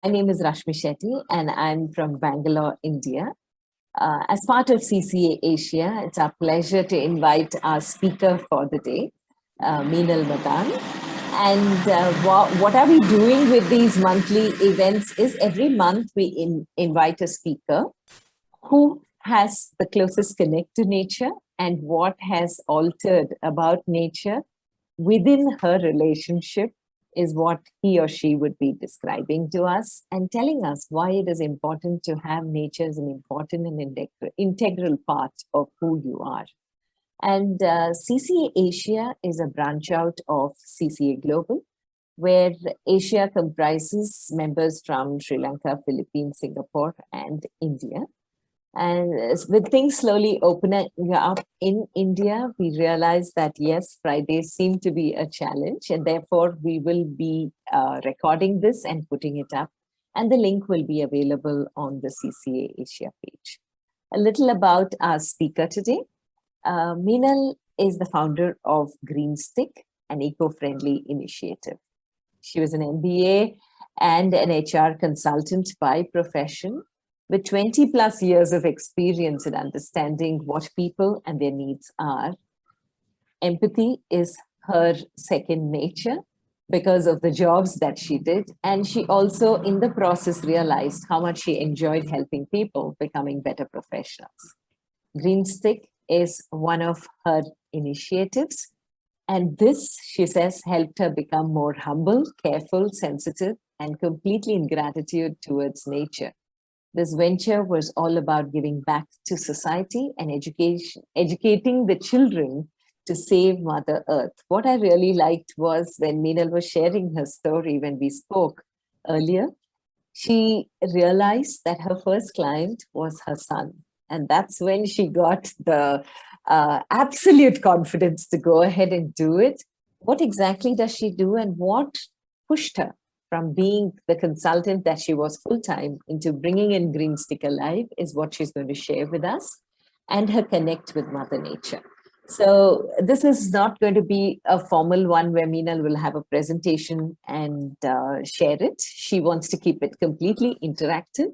My name is Rashmi Shetty, and I'm from Bangalore, India. As part of CCA Asia, it's our pleasure to invite our speaker for the day, Meenal Madan. And what are we doing with these monthly events is every month we invite a speaker who has the closest connect to nature and what has altered about nature within her relationship is what he or she would be describing to us and telling us why it is important to have nature as an important and integral part of who you are. And CCA Asia is a branch out of CCA Global, where Asia comprises members from Sri Lanka, Philippines, Singapore, and India. And with things slowly opening up in India, we realized that yes, Fridays seem to be a challenge, and therefore we will be recording this and putting it up. And the link will be available on the CCA Asia page. A little about our speaker today. Meenal is the founder of Green Stick, an eco-friendly initiative. She was an MBA and an HR consultant by profession, with 20 plus years of experience in understanding what people and their needs are. Empathy is her second nature because of the jobs that she did. And she also, in the process, realized how much she enjoyed helping people becoming better professionals. Green Stick is one of her initiatives. And this, she says, helped her become more humble, careful, sensitive, and completely in gratitude towards nature. This venture was all about giving back to society and educating the children to save Mother Earth. What I really liked was when Meenal was sharing her story when we spoke earlier, she realized that her first client was her son. And that's when she got the absolute confidence to go ahead and do it. What exactly does she do and what pushed her from being the consultant that she was full-time into bringing in Green Stick Alive is what she's going to share with us, and her connect with Mother Nature. So this is not going to be a formal one where Meenal will have a presentation and share it. She wants to keep it completely interactive.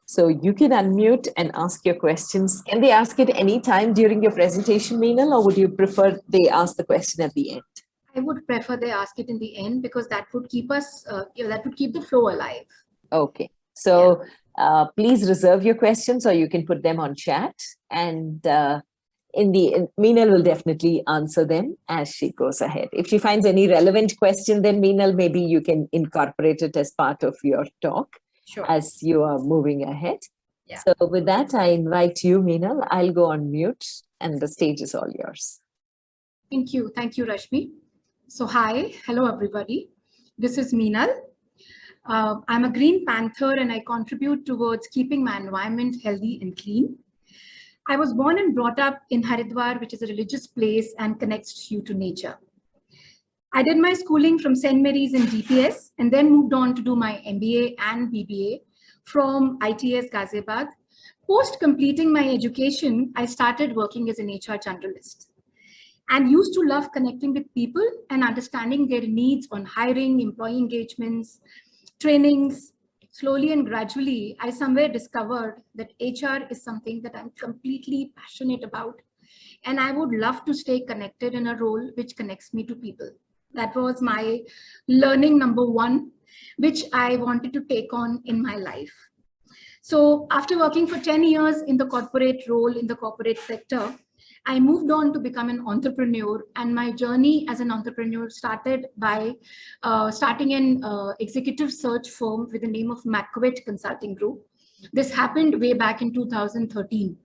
So you can unmute and ask your questions. Can they ask it any time during your presentation, Meenal, or would you prefer they ask the question at the end? I would prefer they ask it in the end because that would keep us, that would keep the flow alive. Okay, so please reserve your questions or you can put them on chat, and Meenal will definitely answer them as she goes ahead. If she finds any relevant question, then Meenal, maybe you can incorporate it as part of your talk as you are moving ahead. Yeah. So with that, I invite you, Meenal. I'll go on mute and the stage is all yours. Thank you, Rashmi. So hi, hello everybody. This is Meenal. I'm a Green Panther and I contribute towards keeping my environment healthy and clean. I was born and brought up in Haridwar, which is a religious place and connects you to nature. I did my schooling from St. Mary's in DPS and then moved on to do my MBA and BBA from ITS Ghaziabad. Post completing my education, I started working as an HR generalist and used to love connecting with people and understanding their needs on hiring, employee engagements, trainings. Slowly and gradually, I somewhere discovered that HR is something that I'm completely passionate about. And I would love to stay connected in a role which connects me to people. That was my learning number one, which I wanted to take on in my life. So after working for 10 years in the corporate role, in the corporate sector, I moved on to become an entrepreneur, and my journey as an entrepreneur started by starting an executive search firm with the name of McQuitt Consulting Group. This happened way back in 2013.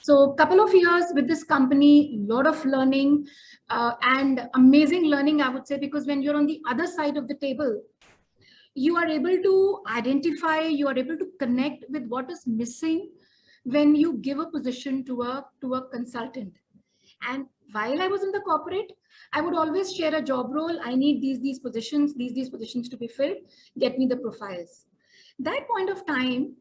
So a couple of years with this company, a lot of learning and amazing learning, I would say, because when you're on the other side of the table, you are able to identify, you are able to connect with what is missing when you give a position to a consultant. And while I was in the corporate, I would always share a job role. I need these positions, these positions to be filled. Get me the profiles. That point of time,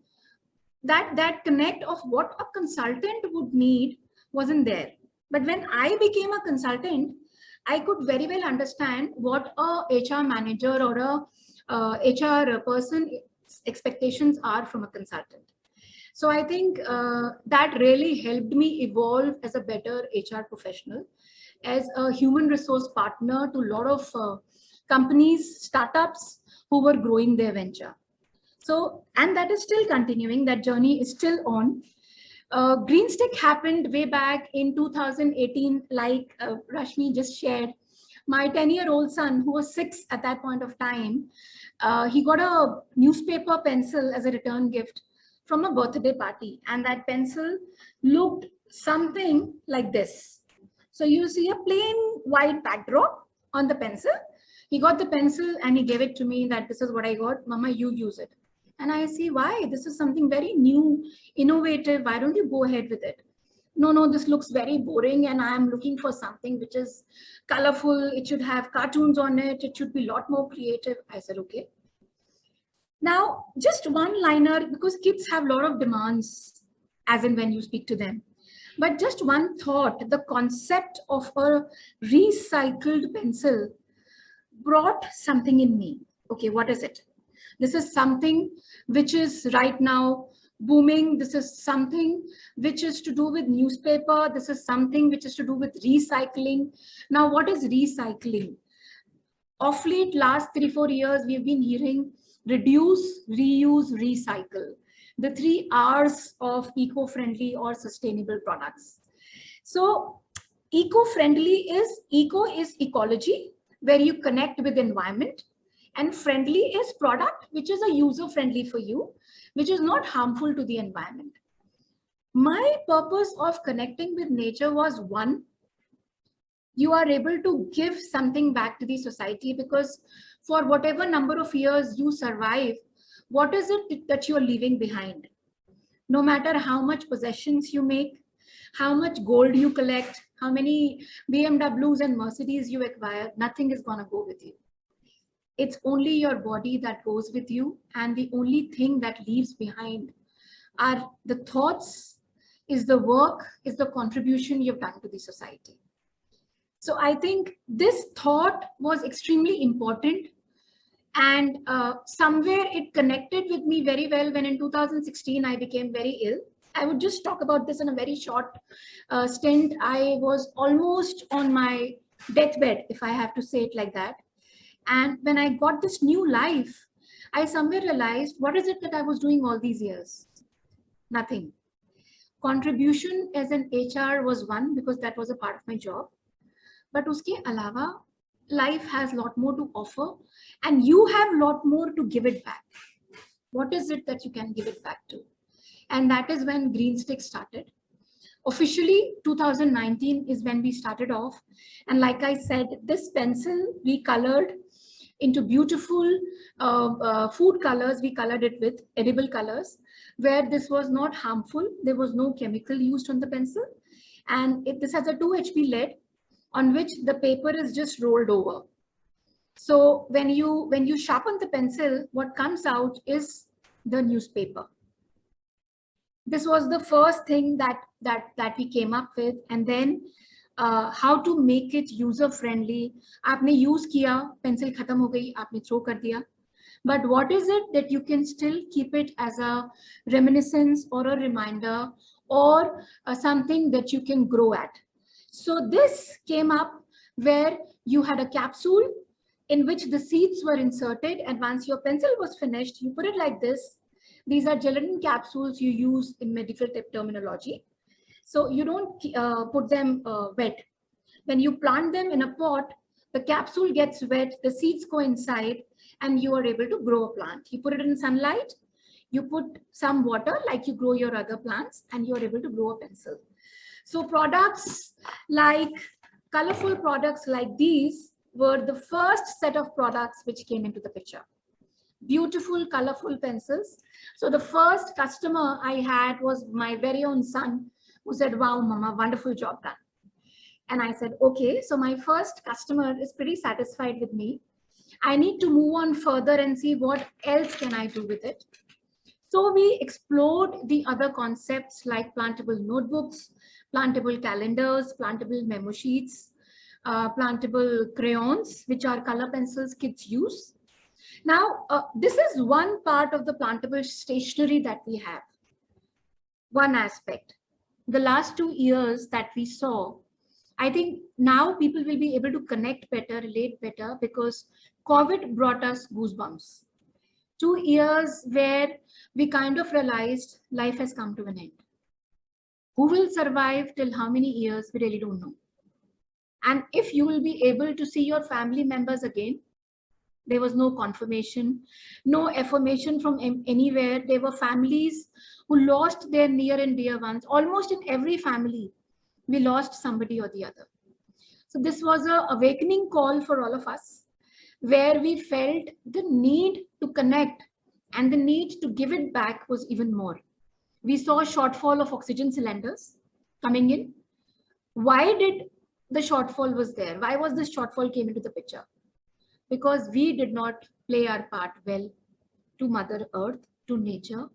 that connect of what a consultant would need wasn't there. But when I became a consultant, I could very well understand what a HR manager or a HR person expectations are from a consultant. So I think that really helped me evolve as a better HR professional, as a human resource partner to a lot of companies, startups who were growing their venture. So, and that is still continuing, that journey is still on. Greenstick happened way back in 2018, like Rashmi just shared. My 10-year-old son, who was 6 at that point of time, he got a newspaper pencil as a return gift from a birthday party. And that pencil looked something like this. So you see a plain white backdrop on the pencil. He got the pencil and he gave it to me, that this is what I got. Mama, you use it. And I see, why? This is something very new, innovative. Why don't you go ahead with it? No, this looks very boring and I'm looking for something which is colorful. It should have cartoons on it. It should be a lot more creative. I said, okay. Now, just one liner, because kids have a lot of demands as and when you speak to them. But just one thought, the concept of a recycled pencil brought something in me. Okay, what is it? This is something which is right now booming. This is something which is to do with newspaper. This is something which is to do with recycling. Now, what is recycling? Of late, last 3-4 years, we've been hearing reduce, reuse, recycle, the 3 R's of eco-friendly or sustainable products. So eco-friendly is, eco is ecology, where you connect with the environment, and friendly is product, which is a user-friendly for you, which is not harmful to the environment. My purpose of connecting with nature was, one, you are able to give something back to the society, because for whatever number of years you survive, what is it that you're leaving behind? No matter how much possessions you make, how much gold you collect, how many BMWs and Mercedes you acquire, nothing is going to go with you. It's only your body that goes with you, and the only thing that leaves behind are the thoughts, is the work, is the contribution you've done to the society. So I think this thought was extremely important, and somewhere it connected with me very well when in 2016 I became very ill. I would just talk about this in a very short stint. I was almost on my deathbed, if I have to say it like that. And when I got this new life, I somewhere realized, what is it that I was doing all these years? Nothing. Contribution as an HR was one, because that was a part of my job. But uske alawa, life has a lot more to offer, and you have a lot more to give it back. What is it that you can give it back to? And that is when Greenstick started. Officially, 2019 is when we started off. And like I said, this pencil we colored into beautiful food colors. We colored it with edible colors, where this was not harmful. There was no chemical used on the pencil. And this has a 2HB lead on which the paper is just rolled over. So when you sharpen the pencil, what comes out is the newspaper. This was the first thing that we came up with. And then how to make it user friendly. आपने use किया, pencil खत्म हो गई, आपने throw कर दिया. But what is it that you can still keep it as a reminiscence or a reminder, or something that you can grow at? So this came up where you had a capsule in which the seeds were inserted, and once your pencil was finished, you put it like this. These are gelatin capsules you use in medical terminology. So you don't put them wet. When you plant them in a pot, the capsule gets wet, the seeds go inside, and you are able to grow a plant. You put it in sunlight, you put some water like you grow your other plants, and you are able to grow a pencil. So products like, colorful products like these were the first set of products which came into the picture. Beautiful, colorful pencils. So the first customer I had was my very own son, who said, wow, mama, wonderful job done. And I said, okay, so my first customer is pretty satisfied with me. I need to move on further and see what else can I do with it. So we explored the other concepts like plantable notebooks, plantable calendars, plantable memo sheets, plantable crayons, which are color pencils kids use. Now, this is one part of the plantable stationery that we have. One aspect. The last 2 years that we saw, I think now people will be able to connect better, relate better, because COVID brought us goosebumps. 2 years where we kind of realized life has come to an end. Who will survive till how many years, we really don't know. And if you will be able to see your family members again, there was no confirmation, no affirmation from anywhere. There were families who lost their near and dear ones. Almost in every family, we lost somebody or the other. So this was an awakening call for all of us, where we felt the need to connect and the need to give it back was even more. We saw a shortfall of oxygen cylinders coming in. Why did the shortfall was there? Why was this shortfall came into the picture? Because we did not play our part well to Mother Earth, to nature,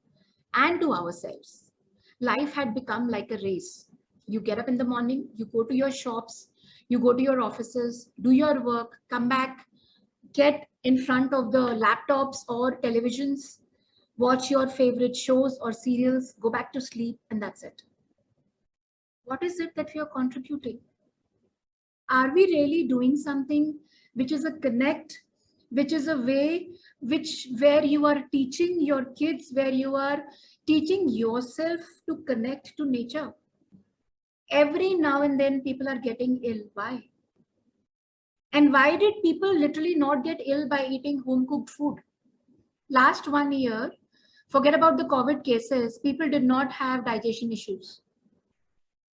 and to ourselves. Life had become like a race. You get up in the morning, you go to your shops, you go to your offices, do your work, come back, get in front of the laptops or televisions, watch your favorite shows or serials, go back to sleep, and that's it. What is it that we are contributing? Are we really doing something which is a connect, which is a way where you are teaching your kids, where you are teaching yourself to connect to nature? Every now and then people are getting ill. Why? And why did people literally not get ill by eating home cooked food? Last 1 year, forget about the COVID cases, people did not have digestion issues.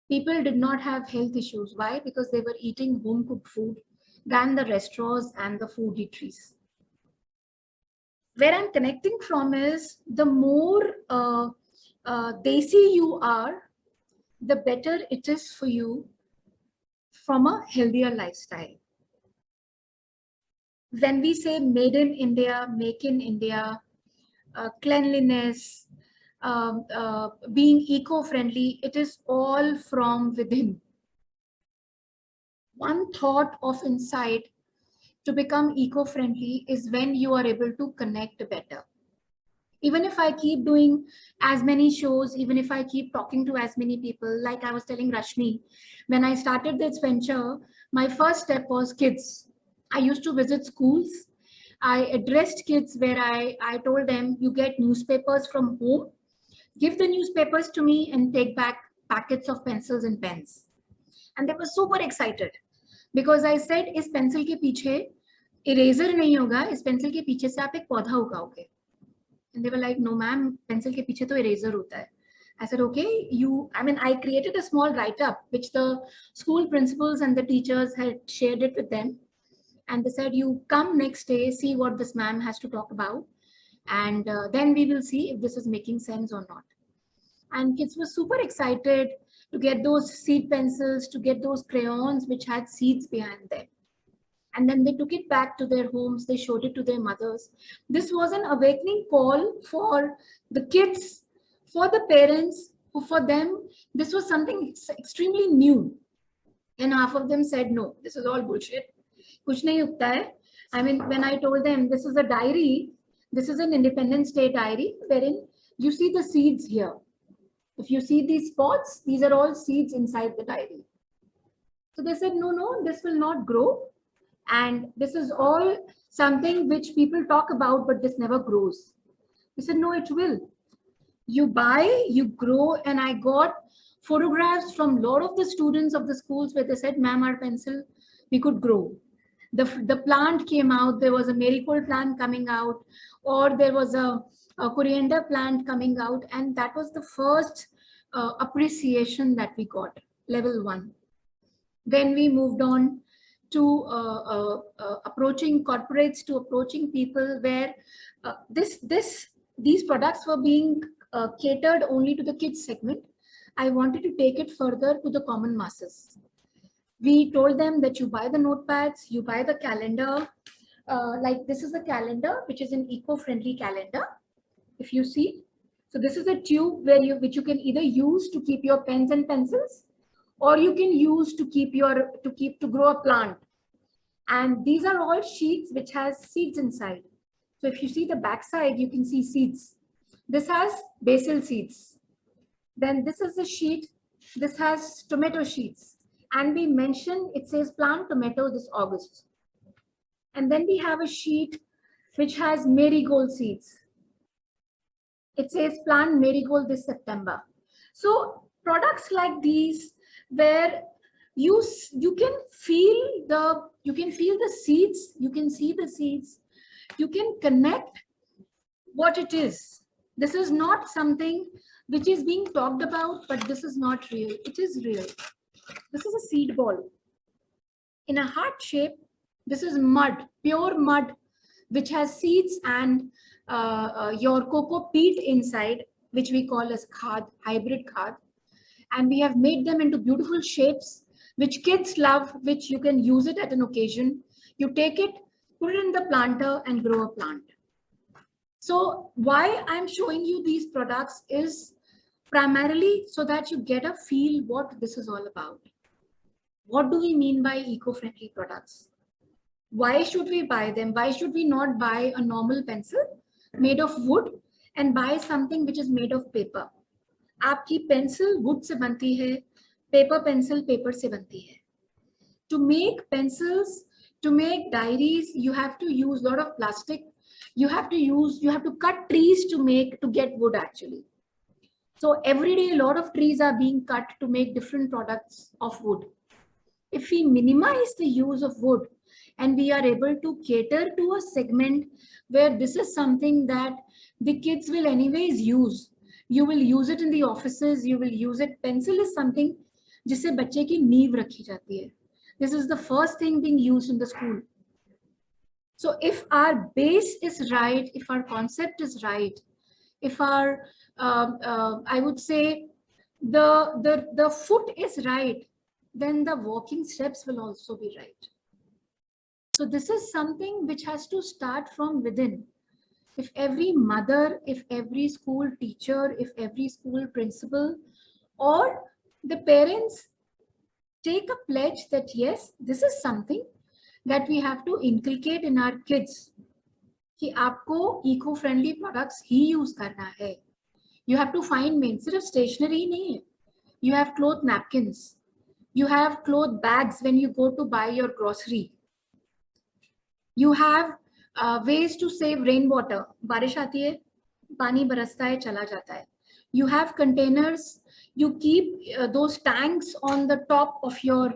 People did not have health issues. Why? Because they were eating home cooked food than the restaurants and the food eateries. Where I'm connecting from is the more desi you are, the better it is for you from a healthier lifestyle. When we say made in India, make in India, cleanliness, being eco-friendly, it is all from within. One thought of insight to become eco-friendly is when you are able to connect better. Even if I keep doing as many shows, even if I keep talking to as many people, like I was telling Rashmi, when I started this venture, my first step was kids. I used to visit schools. I addressed kids where I told them, you get newspapers from home, give the newspapers to me and take back packets of pencils and pens. And they were super excited because I said, इस pencil के पीछे eraser नहीं होगा, इस pencil के पीछे से आप एक पौधा उगाओगे. And they were like, no ma'am, pencil के पीछे तो eraser होता है. I said, okay, I created a small write-up which the school principals and the teachers had shared it with them. And they said, you come next day, see what this ma'am has to talk about. And then we will see if this is making sense or not. And kids were super excited to get those seed pencils, to get those crayons which had seeds behind them. And then they took it back to their homes, they showed it to their mothers. This was an awakening call for the kids, for the parents, who for them, this was something extremely new. And half of them said, no, this is all bullshit. Kuch nahi ukta hai. I mean, when I told them this is a diary, this is an Independence Day diary, wherein you see the seeds here. If you see these spots, these are all seeds inside the diary. So they said, no, this will not grow. And this is all something which people talk about, but this never grows. We said, no, it will. You buy, you grow. And I got photographs from a lot of the students of the schools where they said, ma'am, our pencil, we could grow. The plant came out, there was a marigold plant coming out, or there was a coriander plant coming out. And that was the first appreciation that we got, level 1. Then we moved on to approaching corporates, to approaching people where these products were being catered only to the kids segment. I wanted to take it further to the common masses. We told them that you buy the notepads, you buy the calendar. Like this is the calendar, which is an eco-friendly calendar. If you see, so this is a tube which you can either use to keep your pens and pencils, or you can use to grow a plant. And these are all sheets which has seeds inside. So if you see the back side, you can see seeds. This has basil seeds. Then this is a sheet. This has tomato sheets. And we mentioned it says plant tomato this August. And then we have a sheet which has marigold seeds. It says plant marigold this September. So products like these where you can feel the seeds, you can see the seeds, you can connect what it is. This is not something which is being talked about, but this is not real. It is real. This is a seed ball. In a heart shape, this is mud, pure mud, which has seeds and your cocoa peat inside, which we call as khad, hybrid khad. And we have made them into beautiful shapes, which kids love, which you can use it at an occasion. You take it, put it in the planter and grow a plant. So why I'm showing you these products is primarily so that you get a feel what this is all about. What do we mean by eco-friendly products? Why should we buy them? Why should we not buy a normal pencil made of wood and buy something which is made of paper? आपकी pencil wood से बनती है, paper pencil paper से बनती है. To make pencils, to make diaries, you have to use a lot of plastic. You have to cut trees to get wood actually. So every day, a lot of trees are being cut to make different products of wood. If we minimize the use of wood and we are able to cater to a segment where this is something that the kids will anyways use, you will use it in the offices, you will use it. Pencil is something जिससे बच्चे की नींव रखी जाती है. This is the first thing being used in the school. So if our base is right, if our concept is right, if our, I would say the foot is right, then the walking steps will also be right. So this is something which has to start from within. If every mother, if every school teacher, if every school principal or the parents take a pledge that yes, this is something that we have to inculcate in our kids कि आपको eco-friendly products ही use करना है. You have to find main सिर्फ stationery नहीं है. You have cloth napkins. You have cloth bags when you go to buy your grocery. You have ways to save rainwater. बारिश आती है, पानी बरसता है, चला जाता है. You have containers. You keep those tanks on the top of your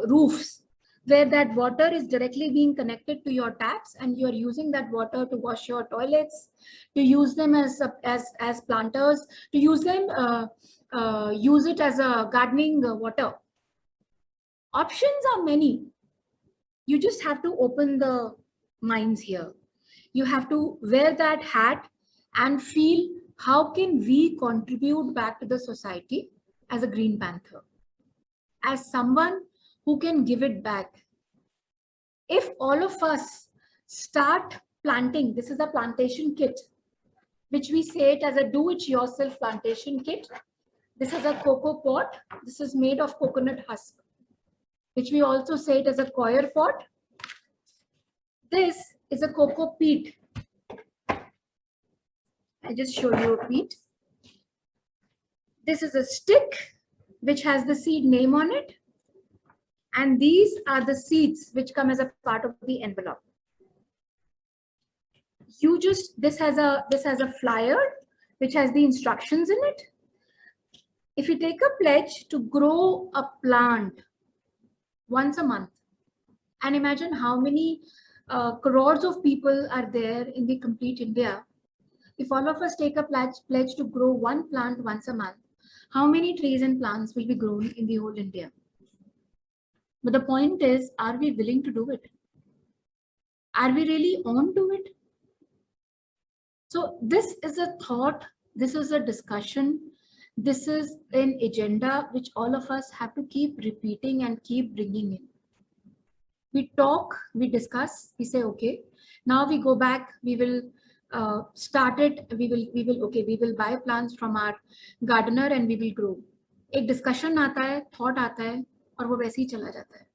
roofs, where that water is directly being connected to your taps, and you are using that water to wash your toilets, to use them as planters, to use them use it as a gardening water. Options are many. You just have to open the minds here. You have to wear that hat and feel how can we contribute back to the society as a Green Panther, as someone who can give it back. If all of us start planting, this is a plantation kit, which we say it as a do-it-yourself plantation kit. This is a cocoa pot. This is made of coconut husk, which we also say it as a coir pot. This is a cocoa peat. I just show you a peat. This is a stick which has the seed name on it. And these are the seeds which come as a part of the envelope. This has a flyer which has the instructions in it. If you take a pledge to grow a plant once a month, and imagine how many crores of people are there in the complete India. If all of us take a pledge to grow one plant once a month, how many trees and plants will be grown in the whole India? But the point is, are we willing to do it? Are we really on to it? So this is a thought, this is a discussion, this is an agenda which all of us have to keep repeating and keep bringing in. We talk, we discuss, we say, okay, now we go back, we will start it, we will buy plants from our gardener and we will grow. एक discussion आता है, thought आता है, और वो वैसे ही चला जाता है.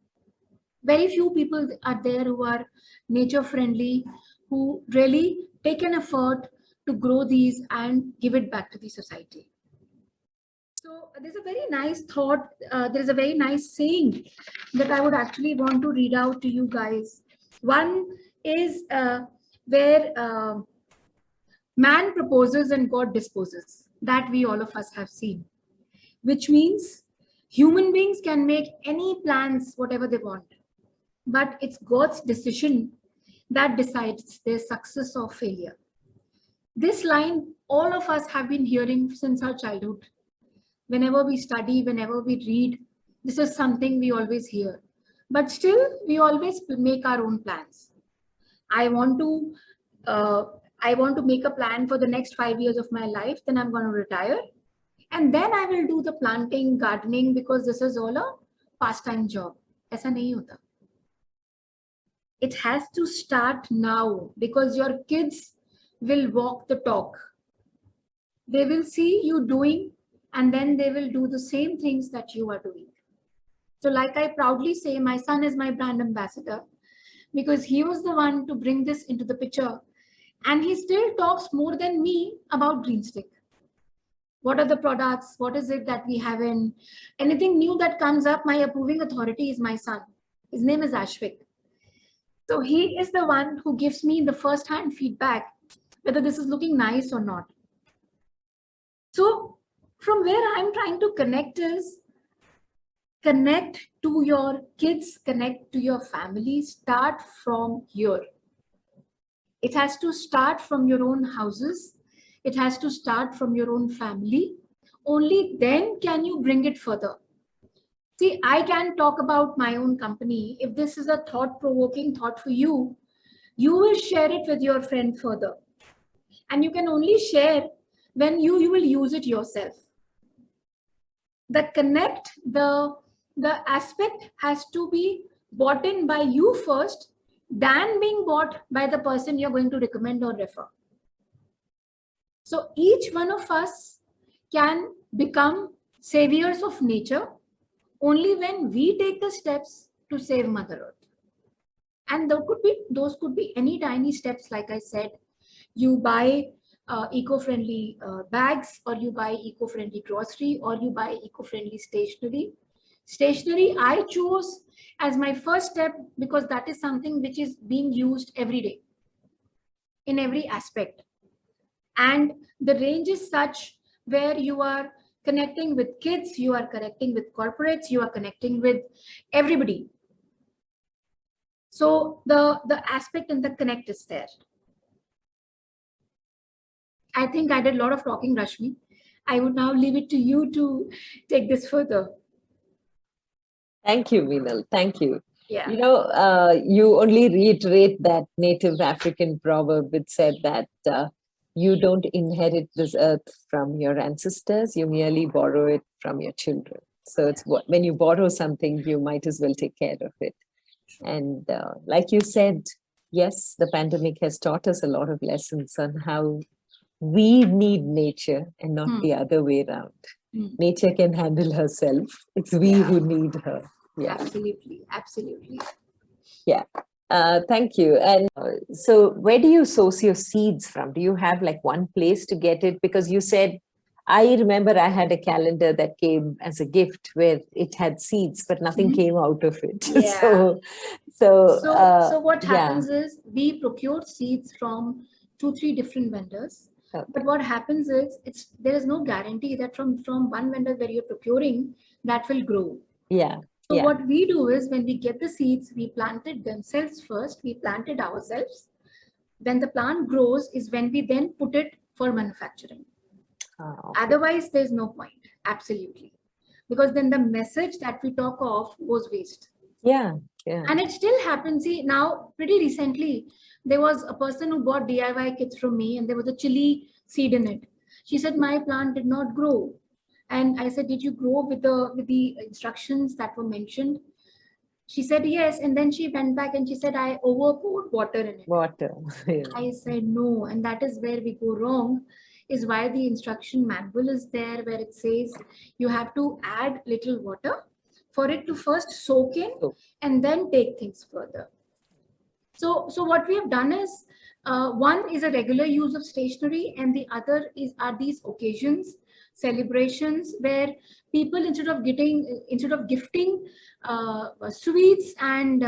Very few people are there who are nature friendly, who really take an effort to grow these and give it back to the society. So there's a very nice thought, there's a very nice saying that I would actually want to read out to you guys. One is where man proposes and God disposes, that we all of us have seen, which means human beings can make any plans, whatever they want, but it's God's decision that decides their success or failure. This line all of us have been hearing since our childhood. Whenever we study, whenever we read, this is something we always hear. But still, we always make our own plans. I want to make a plan for the next 5 years of my life, then I'm going to retire. And then I will do the planting, gardening, because this is all a pastime job. Aisa nahi hota. It has to start now, because your kids will walk the talk. They will see you doing, and then they will do the same things that you are doing. So like I proudly say, my son is my brand ambassador, because he was the one to bring this into the picture. And he still talks more than me about Greenstick. What are the products? What is it that we have in? Anything new that comes up, my approving authority is my son. His name is Ashvik. So he is the one who gives me the first-hand feedback, whether this is looking nice or not. So from where I'm trying to connect is, connect to your kids, connect to your family, start from here. It has to start from your own houses. It has to start from your own family. Only then can you bring it further. See, I can talk about my own company. If this is a thought-provoking thought for you, you will share it with your friend further. And you can only share when you will use it yourself. The connect, the aspect has to be bought in by you first, than being bought by the person you're going to recommend or refer. So each one of us can become saviors of nature only when we take the steps to save Mother Earth. And those could be any tiny steps. Like I said, you buy eco-friendly bags, or you buy eco-friendly grocery, or you buy eco-friendly stationery. Stationery I chose as my first step because that is something which is being used every day in every aspect. And the range is such where you are connecting with kids, you are connecting with corporates, you are connecting with everybody. So the aspect and the connect is there. I think I did a lot of talking, Rashmi. I would now leave it to you to take this further. Thank you, Meenal. Thank you. Yeah. You know, you only reiterate that native African proverb which said that you don't inherit this earth from your ancestors, you merely borrow it from your children. So it's when you borrow something, you might as well take care of it. And like you said, yes, the pandemic has taught us a lot of lessons on how we need nature and not the other way around. Nature can handle herself. It's we who need her. Yeah. Absolutely. Absolutely. Yeah. Thank you. And so where do you source your seeds from? Do you have like one place to get it? Because you said, I remember I had a calendar that came as a gift where it had seeds, but nothing came out of it. Yeah. So what happens is we procured seeds from 2-3 different vendors. Okay. But what happens is there is no guarantee that from one vendor where you're procuring that will grow. Yeah. So what we do is when we get the seeds, we plant it themselves first. We plant it ourselves. When the plant grows is when we then put it for manufacturing. Okay. Otherwise, there's no point. Absolutely. Because then the message that we talk of goes waste. Yeah. Yeah. And it still happens. See, now pretty recently, there was a person who bought DIY kits from me and there was a chili seed in it. She said, my plant did not grow. And I said, did you grow with the instructions that were mentioned? She said, yes. And then she went back and she said, I overpoured water in it. Water. Yeah. I said, no. And that is where we go wrong, is why the instruction manual is there, where it says you have to add little water for it to first soak in and then take things further. So what we have done is, one is a regular use of stationery, and the other are these occasions, celebrations, where people, instead of gifting sweets and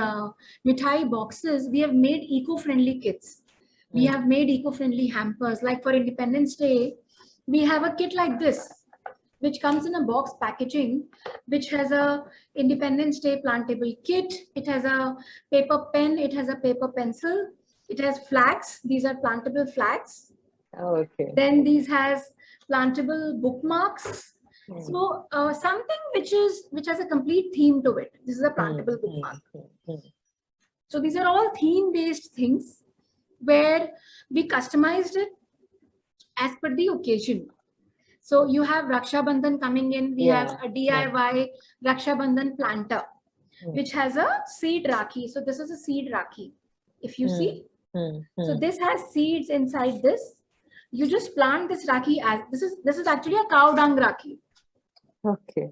mithai boxes, we have made eco-friendly kits. We have made eco-friendly hampers. Like for Independence Day, we have a kit like this, which comes in a box packaging, which has a Independence Day plantable kit. It has a paper pen. It has a paper pencil. It has flags. These are plantable flags. Okay. Then these has plantable bookmarks. So something which has a complete theme to it. This is a plantable bookmark. So these are all theme-based things where we customized it as per the occasion. So you have Raksha Bandhan coming in. We have a DIY Raksha Bandhan planter, which has a seed Rakhi. So this is a seed Rakhi. If you see, so this has seeds inside this. You just plant this Rakhi as this is actually a cow dung Rakhi. Okay.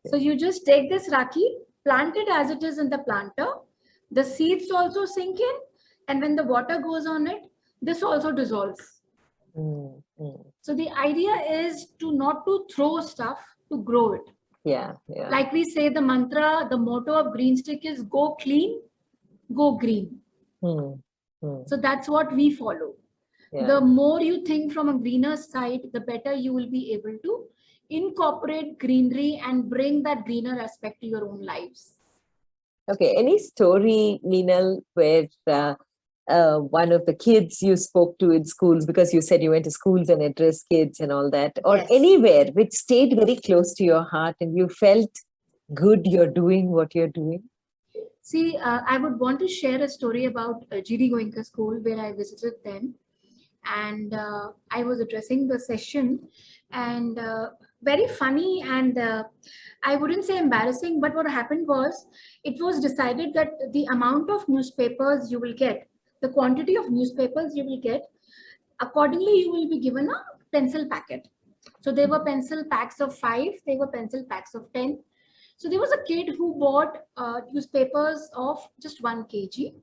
So you just take this Rakhi, plant it as it is in the planter. The seeds also sink in, and when the water goes on it, this also dissolves. So the idea is not to throw stuff, to grow it. Yeah. Like we say, the mantra, the motto of Green Stick is go clean, go green. So that's what we follow. The more you think from a greener side, the better you will be able to incorporate greenery and bring that greener aspect to your own lives. Okay. Any story, Meenal, where one of the kids you spoke to in schools, because you said you went to schools and addressed kids and all that, or anywhere which stayed very close to your heart and you felt good you're doing what you're doing? See, I would want to share a story about GD Goenka School where I visited them, and I was addressing the session, and very funny, and I wouldn't say embarrassing, but what happened was, it was decided that the amount of newspapers you will get, the quantity of newspapers you will get, accordingly you will be given a pencil packet. So there were pencil packs of 5, there were pencil packs of 10. So there was a kid who bought newspapers of just 1 kg.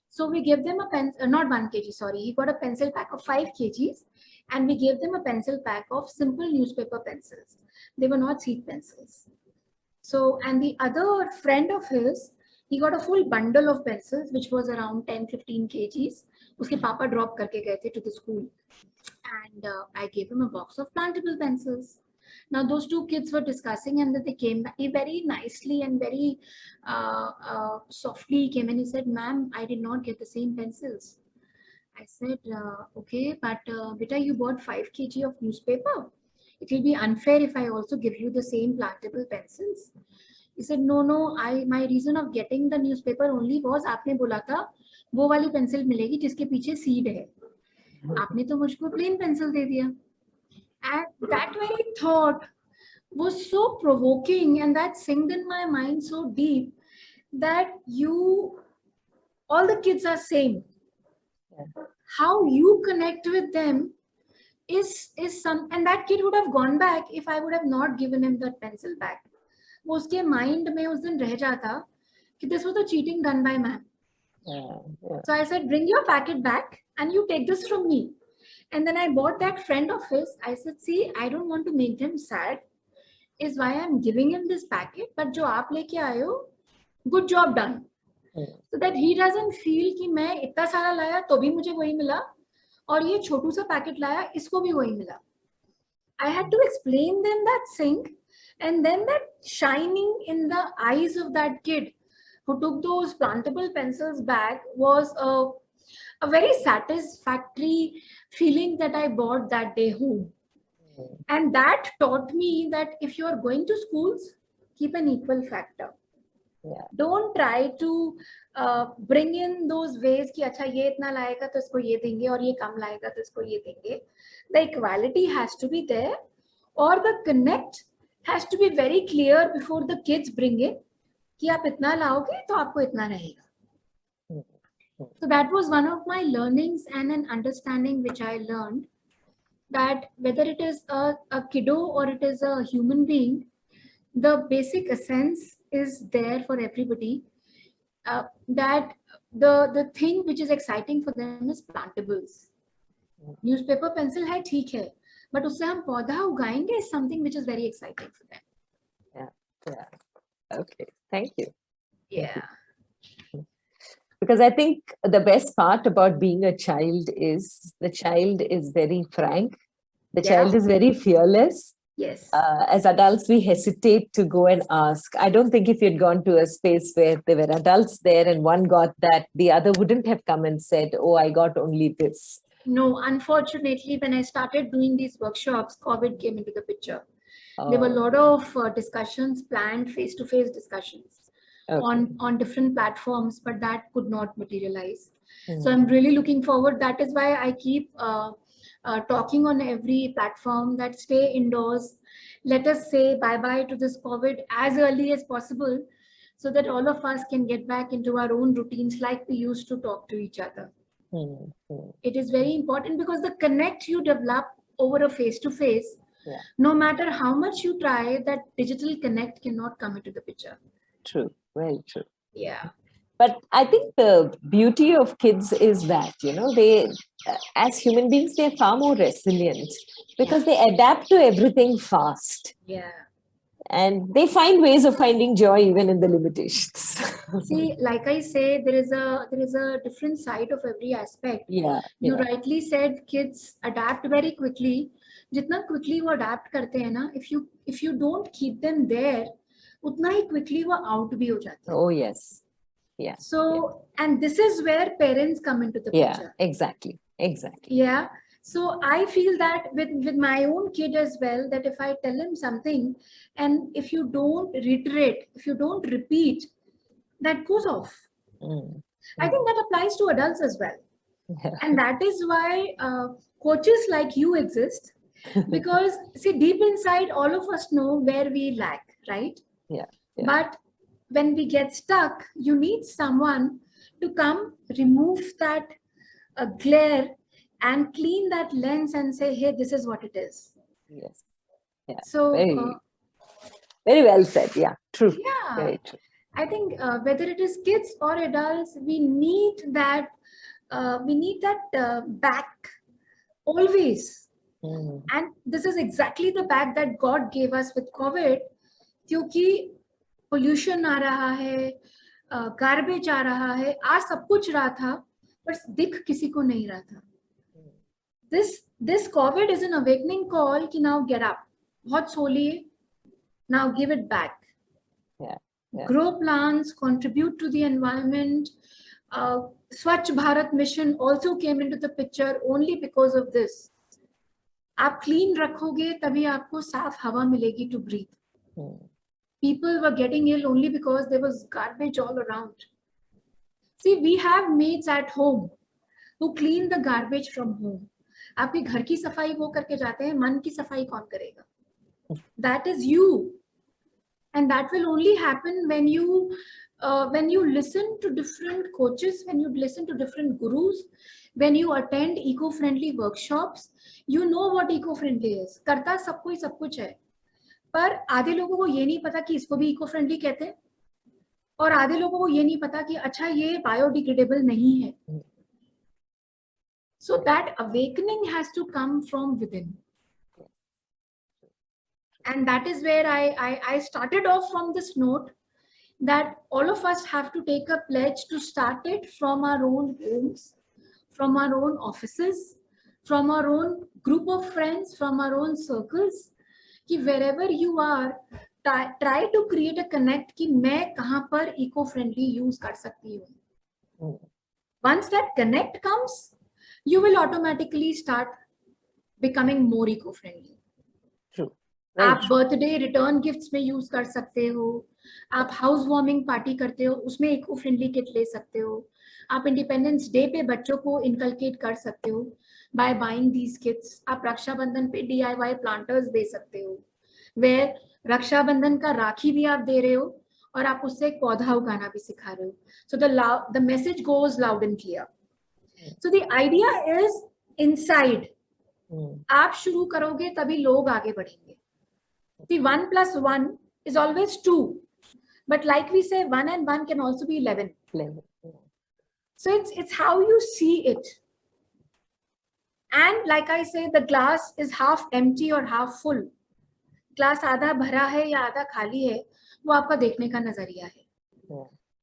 So we gave them a not 1 kg, sorry, he got a pencil pack of 5 kgs, and we gave them a pencil pack of simple newspaper pencils. They were not seed pencils. So, and the other friend of his, he got a full bundle of pencils, which was around 10-15 kgs. Uske papa drop karke gaye the to the school. And I gave him a box of plantable pencils. Now those two kids were discussing, and then they came back very nicely and very softly came, and he said, "Ma'am, I did not get the same pencils." I said, "Okay, but beta, you bought 5 kg of newspaper. It will be unfair if I also give you the same plantable pencils." He said, "No, my reason of getting the newspaper only was आपने बोला था वो वाली pencil मिलेगी जिसके पीछे seed है. आपने तो मुझको प्लेन पेंसिल दे दिया." And that very thought was so provoking, and that sank in my mind so deep, that all the kids are same. How you connect with them is some, and that kid would have gone back if I would have not given him that pencil back. वो उसके mind में उस दिन रह जाता कि this was a cheating done by man. So I said, "Bring your packet back and you take this from me." And then I bought that friend of his. I said, "See, I don't want to make them sad, is why I'm giving him this packet. But जो आप लेके आए हो, good job done." So that he doesn't feel कि मैं इतना सारा लाया तो भी मुझे वही मिला, और ये छोटू सा पैकेट लाया इसको भी वही मिला. I had to explain them that sync, and then that shining in the eyes of that kid who took those plantable pencils back was a very satisfactory feeling that I brought that day home. And that taught me that if you are going to schools, keep an equal factor. Don't try to bring in those ways कि अच्छा ये इतना लाएगा तो इसको ये देंगे और ये कम लाएगा तो इसको ये देंगे. The equality has to be there, or the connect has to be very clear before the kids bring it कि आप इतना लाओगे तो आपको इतना रहेगा. So that was one of my learnings and an understanding which I learned, that whether it is a kiddo or it is a human being, the basic essence is there for everybody. That the thing which is exciting for them is plantables. Newspaper pencil है ठीक है, but उससे हम पौधा उगाएंगे is something which is very exciting for them. Yeah. Okay. Thank you. Yeah. Because I think the best part about being a child is the child is very frank. The child is very fearless. Yes. As adults, we hesitate to go and ask. I don't think if you'd gone to a space where there were adults there and one got that, the other wouldn't have come and said, oh, I got only this. No, unfortunately, when I started doing these workshops, COVID came into the picture. There were a lot of discussions, planned face-to-face discussions on different platforms, but that could not materialize. So I'm really looking forward. That is why I keep talking on every platform that stay indoors. Let us say bye-bye to this COVID as early as possible so that all of us can get back into our own routines like we used to talk to each other. It is very important because the connect you develop over a face-to-face, no matter how much you try, that digital connect cannot come into the picture. True, very true. Yeah. But I think the beauty of kids is that, you know, they, as human beings, they're far more resilient because they adapt to everything fast. Yeah. And they find ways of finding joy even in the limitations. See, like I say, there is a different side of every aspect. Yeah. You rightly said kids adapt very quickly. Jitna quickly वो adapt करते हैं ना, if you don't keep them there, उतना ही quickly वो out भी हो जाते हैं. Oh yes. Yeah. So, and this is where parents come into the picture. Yeah, exactly. Yeah. So I feel that with my own kid as well, that if I tell him something and if you don't reiterate, if you don't repeat, that goes off. I think that applies to adults as well. And that is why coaches like you exist, because see, deep inside, all of us know where we lack, right? Yeah. But when we get stuck, you need someone to come remove that glare and clean that lens and say, hey, this is what it is. Yes. Yeah. So very well said. Yeah, true. Yeah. Very true. I think whether it is kids or adults, we need that back always. And this is exactly the back that God gave us with COVID, क्योंकि pollution आ रहा है, garbage आ रहा है, आ सब कुछ रहा था, but दिख किसी को नहीं रहा था. This COVID is an awakening call कि now get up. बहुत सो लिए, now give it back. Yeah. Grow plants, contribute to the environment. Swachh Bharat mission also came into the picture only because of this. आप clean रखोगे तभी आपको साफ हवा मिलेगी to breathe. People were getting ill only because there was garbage all around. See, we have maids at home who clean the garbage from home. आपके घर की सफाई वो करके जाते हैं, मन की सफाई कौन करेगा? That is you. And that will only happen when you listen to different coaches, when you listen to different gurus, when you attend eco-friendly workshops. You know what eco-friendly is. करता सब कोई सब कुछ है, पर आधे लोगों को ये नहीं पता कि इसको भी eco-friendly कहते हैं, और आधे लोगों को ये नहीं पता कि अच्छा ये biodegradable नहीं है. So that awakening has to come from within. And that is where I started off from this note that all of us have to take a pledge to start it from our own homes, from our own offices, from our own group of friends, from our own circles. कि wherever you are, try to create a connect कि मैं कहाँ पर eco-friendly use कर सकती हूँ. Once that connect comes, you will automatically start becoming more eco-friendly. True. आप birthday return gifts में यूज कर सकते हो, आप हाउस वार्मिंग पार्टी करते हो उसमें इको फ्रेंडली किट ले सकते हो, आप इंडिपेंडेंस डे पे बच्चों को इनकलकेट कर सकते हो बाय बाइंग दीज किट्स. आप रक्षाबंधन पे DIY प्लांटर्स दे सकते हो, वेयर रक्षाबंधन का राखी भी आप दे रहे हो और आप उससे एक पौधा उगाना भी सिखा रहे हो. So the message goes loud and clear. So the idea is inside. आप शुरू करोगे तभी लोग आगे बढ़ेंगे. The 1 plus 1 is always 2, but like we say, 1 and 1 can also be 11. So it's how you see it. And like I say, the glass is half empty or half full. Glass आधा भरा है या आधा खाली है, वो आपका देखने का नजरिया है.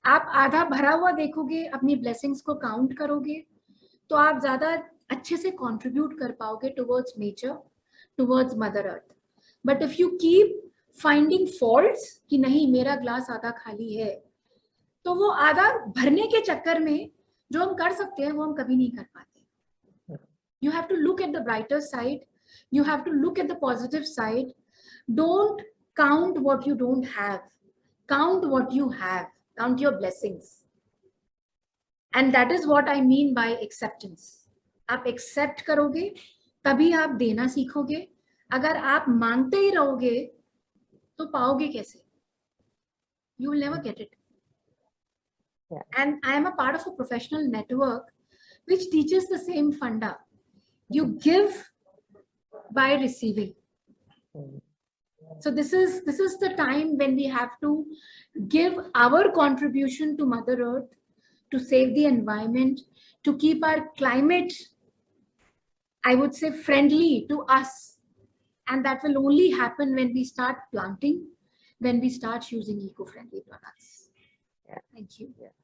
आप आधा भरा हुआ देखोगे, अपनी ब्लेसिंग्स को काउंट करोगे, तो आप ज्यादा अच्छे से कंट्रीब्यूट कर पाओगे towards nature, towards mother earth. But if you keep finding faults कि नहीं मेरा ग्लास आधा खाली है, तो वो आधा भरने के चक्कर में जो हम कर सकते हैं वो हम कभी नहीं कर पाते. You have to look at the brighter side. You have to look at the positive side. Don't count what you don't have. Count what you have. Count your blessings. And that is what I mean by acceptance. आप accept करोगे, तभी आप देना सीखोगे. अगर आप मांगते ही रहोगे, तो पाओगे कैसे? You will never get it. Yeah. And I am a part of a professional network which teaches the same funda. You give by receiving. So this is the time when we have to give our contribution to Mother Earth, to save the environment, to keep our climate, I would say, friendly to us. And that will only happen when we start planting, when we start using eco-friendly products. Yeah. Thank you. Yeah.